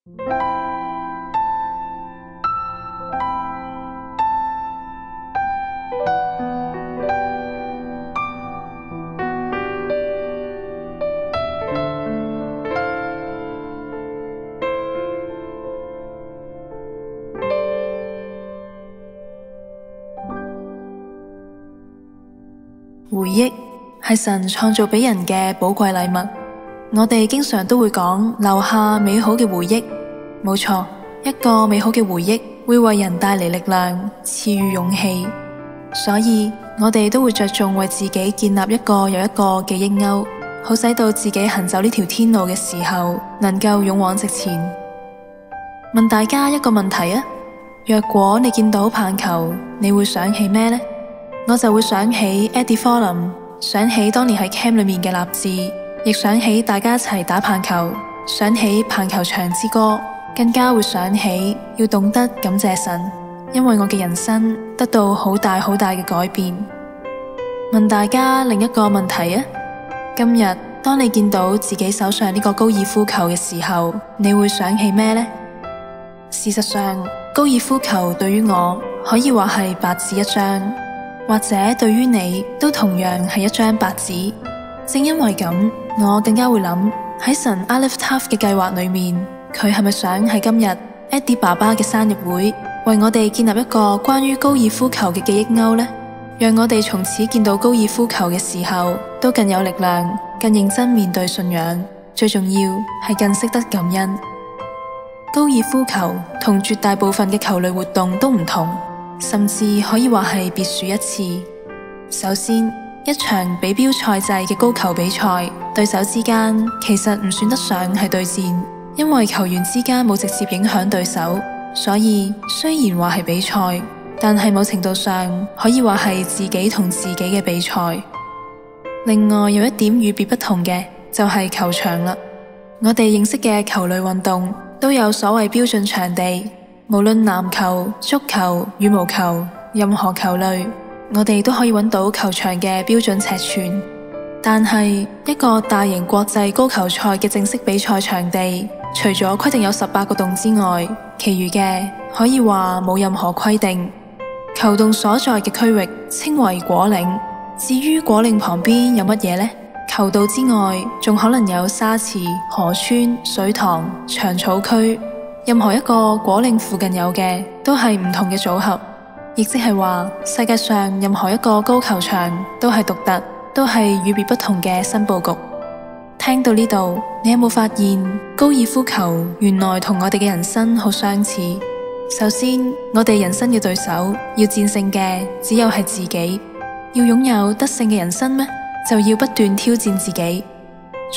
回憶係神創造俾人嘅寶貴禮物，我哋經常都會講留下美好嘅回憶。冇錯，一個美好嘅回憶會為人帶嚟力量，賜予勇氣。所以我哋都會着重為自己建立一個又一個記憶鈎，好使到自己行走呢條天路嘅時候，能夠勇往直前。問大家一個問題啊，若果你見到棒球，你會想起咩呢？我就會想起 Eddie Furlong， 想起當年喺 camp 裏面嘅立志，亦想起大家一齊打棒球，想起棒球場之歌，更加會想起要懂得感謝神，因為我嘅人生得到好大好大嘅改變。問大家另一個問題啊，今日當你見到自己手上呢個高爾夫球嘅時候，你會想起咩呢？事實上，高爾夫球對於我可以話係白紙一張，或者對於你都同樣係一張白紙。正因為咁，我更加會諗喺神 Aleph Tav 嘅計劃裏面，佢係咪想喺今日 Eddie 爸爸嘅生日會為我哋建立一個關於高爾夫球嘅記憶鈎呢？讓我哋從此見到高爾夫球嘅時候都更有力量，更認真面對信仰，最重要係更識得感恩。高爾夫球同絕大部分嘅球類活動都唔同，甚至可以話係別樹一幟。首先，一場比標賽制嘅高球比賽，對手之間其實唔算得上係對戰，因為球員之間冇直接影響對手，所以雖然話係比賽，但係某程度上可以話係自己同自己嘅比賽。另外有一點與別不同嘅就係球場啦。我哋認識嘅球類運動都有所謂標準場地，無論籃球、足球、羽毛球，任何球類，我哋都可以揾到球場嘅標準尺寸。但係一個大型國際高球賽嘅正式比賽場地，除咗規定有18個洞之外，其餘嘅可以話冇任何規定。球洞所在嘅區域稱為果嶺，至於果嶺旁邊有乜嘢呢？球道之外，仲可能有沙池、河川、水塘、長草區。任何一個果嶺附近有嘅，都係唔同嘅組合，亦即係話，世界上任何一個高球場都係獨特，都係與別不同嘅新佈局。聽到呢度，你有冇發現高爾夫球原來同我哋嘅人生好相似？首先，我哋人生嘅對手要戰勝嘅只有係自己，要擁有得勝嘅人生咩？就要不斷挑戰自己。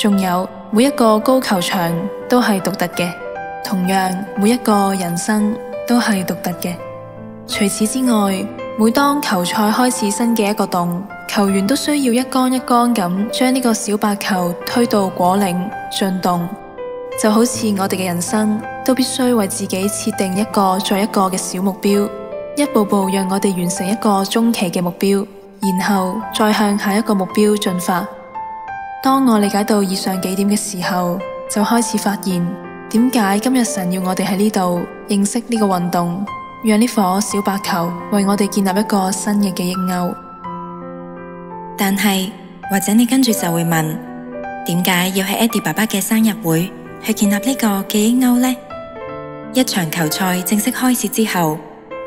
仲有，每一個高球場都係獨特嘅，同樣每一個人生都係獨特嘅。除此之外，每當球賽開始新嘅一個洞，球員都需要一桿一桿咁將呢個小白球推到果嶺進洞，就好似我哋嘅人生都必須為自己設定一個再一個嘅小目標，一步步讓我哋完成一個中期嘅目標，然後再向下一個目標進發。當我理解到以上幾點嘅時候，就開始發現點解今日神要我哋喺呢度認識呢個運動，讓呢顆小白球為我哋建立一個新嘅記憶鈎。但係或者你跟住就會問，點解要喺 Eddie 爸爸嘅生日會去建立呢個記憶鈎呢？一場球賽正式開始之後，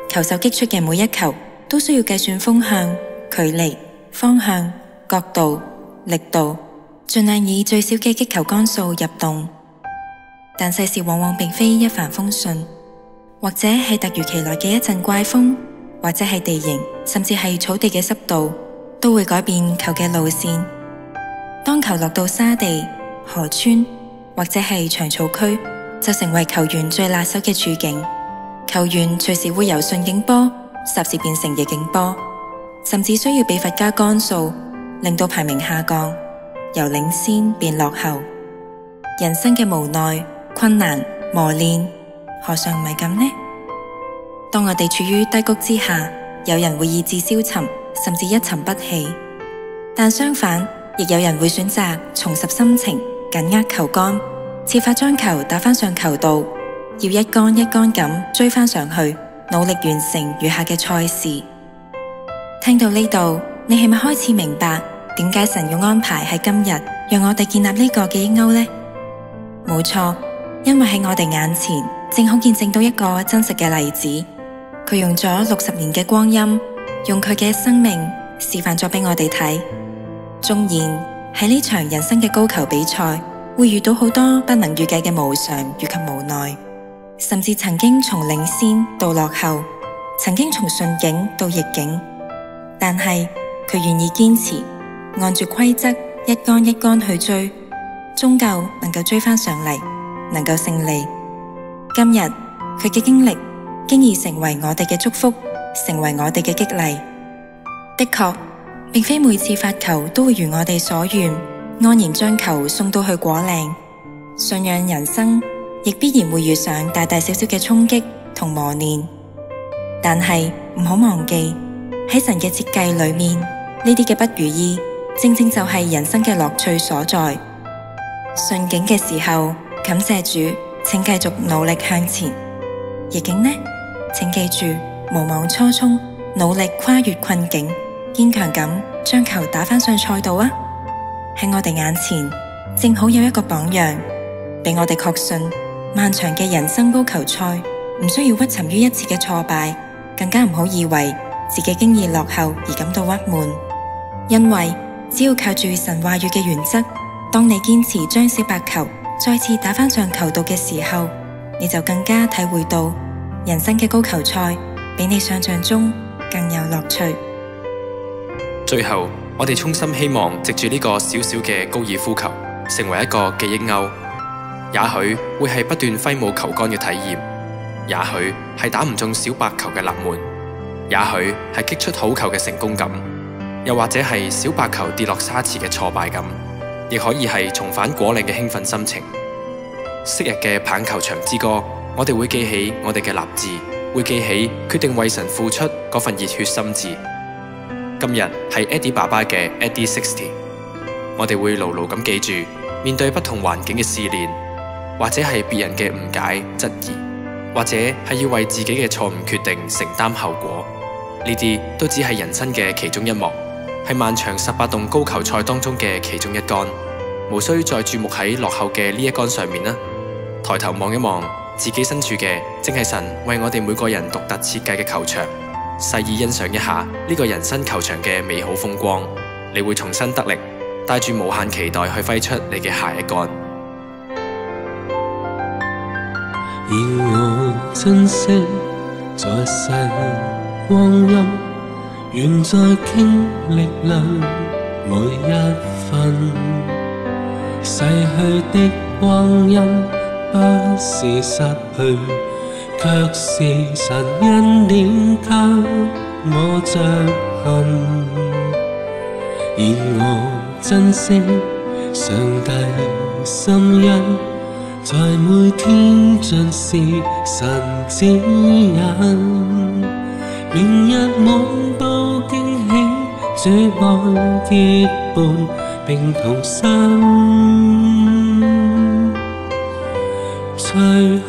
球手擊出嘅每一球都需要計算風向、距離、方向、角度、力度，盡量以最少嘅擊球桿數入洞。但世事往往並非一帆風順，或者係突如其來嘅一陣怪風，或者係地形，甚至係草地嘅濕度，都會改變球嘅路線。當球落到沙地、河川或者係長草區，就成為球員最拿手嘅處境。球員隨時會由順境波霎時變成逆境波，甚至需要被罰加桿數，令到排名下降，由領先變落後。人生嘅無奈、困難、磨練，何嘗唔係咁呢？當我哋處於低谷之下，有人會意志消沉，甚至一沉不起；但相反，亦有人會選擇重拾心情，緊握球桿，設法將球打返上球道，要一竿一竿咁追返上去，努力完成餘下嘅賽事。聽到呢度，你係咪開始明白點解神要安排喺今日，讓我哋建立呢個記憶鈎呢？冇錯，因為喺我哋眼前正好見證到一個真實嘅例子，佢用咗60年嘅光陰，用佢嘅生命示範咗俾我哋睇。縱然喺呢場人生嘅高球比賽，會遇到好多不能預計嘅無常以及無奈，甚至曾經從領先到落後，曾經從順境到逆境，但係佢願意堅持，按住規則一竿一竿去追，終究能夠追返上嚟，能夠勝利。今日佢嘅經歷經已成為我哋嘅祝福，成為我哋嘅激勵。的確，並非每次發球都會如我哋所願，安然將球送到去果嶺。信仰人生亦必然會遇上大大小小嘅衝擊同磨練，但係唔好忘記喺神嘅設計裏面，呢啲嘅不如意正正就係人生嘅樂趣所在。順境嘅時候感謝主，請繼續努力向前；逆境呢，請記住無忘初衷，努力跨越困境，堅強咁將球打返上賽道啊！喺我哋眼前正好有一個榜樣，俾我哋確信漫長嘅人生高球賽唔需要屈沉於一次嘅挫敗，更加唔好以為自己經已落後而感到鬱悶，因為只要靠住神話語嘅原則，當你堅持將小白球再次打返上球道嘅時候，你就更加體會到人生嘅高球賽比你想象中更有樂趣。最後，我哋衷心希望藉住呢個小小嘅高爾夫球，成為一個記憶鈎。也許會係不斷揮舞球桿嘅體驗，也許係打唔中小白球嘅納悶，也許係擊出好球嘅成功感，又或者係小白球跌落沙池嘅挫敗感，亦可以係重返果嶺嘅興奮心情。昔日嘅棒球場之歌，我哋會記起我哋嘅立志，會記起決定為神付出嗰份熱血心志。今日係 Eddie 爸爸嘅 Eddie 60，我哋會牢牢咁記住，面對不同環境嘅試煉，或者係別人嘅誤解質疑，或者係要為自己嘅錯誤決定承擔後果，呢啲都只係人生嘅其中一幕，係漫長18洞高球賽當中嘅其中一桿，無需再注目喺落後嘅呢一桿上面啦。抬頭望一望自己身處嘅，正係神為我哋每個人獨特設計嘅球場，細意欣賞一下呢個人生球場嘅美好風光，你會重新得力，帶住無限期待去揮出你嘅下一桿。要我珍惜在世光陰，願再傾力量每一分，逝去的光陰不是失去，卻是神恩典給我着痕。願我珍惜上帝心恩，在每天盡是神指引，明日望到驚喜，主愛結伴並同心。隨